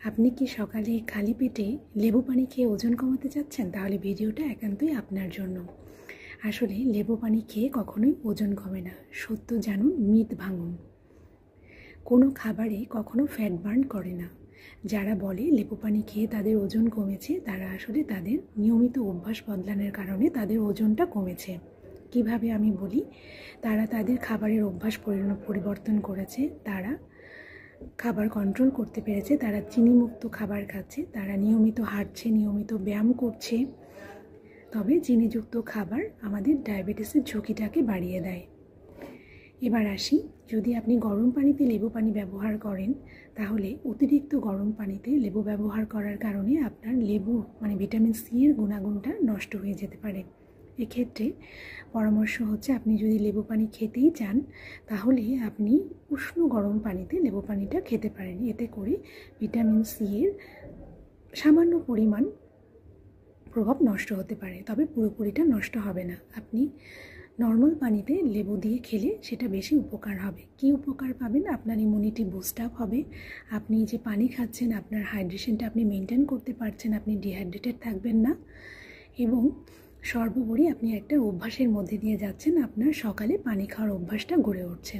আপনি কি সকালে খালি পেটে লেবু পানি খেয়ে ওজন কমাতে চাচ্ছেন? তাহলে ভিডিওটা একান্তই আপনার জন্য। আসলে লেবু পানি খেয়ে কখনোই ওজন কমে না। সত্য জানুন, মিথ ভাঙুন। কোনো খাবারে কখনো ফ্যাট বার্ন করে না। যারা বলে লেবু পানি খেয়ে তাদের ওজন কমেছে, তারা আসলে তাদের নিয়মিত অভ্যাস বদলানোর কারণে তাদের ওজনটা কমেছে। কিভাবে আমি বলি, তারা তাদের খাবারের অভ্যাস পরিবর্তন করেছে, তারা খাবার কন্ট্রোল করতে পেরেছে, তারা চিনিমুক্ত খাবার খাচ্ছে, তারা নিয়মিত হাঁটছে, নিয়মিত ব্যায়াম করছে। তবে চিনিযুক্ত খাবার আমাদের ডায়াবেটিসের ঝুঁকিটাকে বাড়িয়ে দেয়। এবার আসি, যদি আপনি গরম পানিতে লেবু পানি ব্যবহার করেন, তাহলে অতিরিক্ত গরম পানিতে লেবু ব্যবহার করার কারণে আপনার লেবু ভিটামিন সি এর গুণাগুণটা নষ্ট হয়ে যেতে পারে। এক্ষেত্রে পরামর্শ হচ্ছে, আপনি যদি লেবু পানি খেতেই চান, তাহলে আপনি উষ্ণ গরম পানিতে লেবু পানিটা খেতে পারেন। এতে করে ভিটামিন সি এর সামান্য পরিমাণ প্রভাব নষ্ট হতে পারে, তবে পুরোপুরিটা নষ্ট হবে না। আপনি নর্মাল পানিতে লেবু দিয়ে খেলে সেটা বেশি উপকার হবে। কি উপকার পাবেন? আপনার ইমিউনিটি বুস্ট আপ হবে, আপনি যে পানি খাচ্ছেন আপনার হাইড্রেশনটা আপনি মেনটেন করতে পারছেন, আপনি ডিহাইড্রেটেড থাকবেন না, এবং সর্বোপরি আপনি একটা অভ্যাসের মধ্যে দিয়ে যাচ্ছেন, আপনার সকালে পানি খাওয়ার অভ্যাসটা গড়ে উঠছে।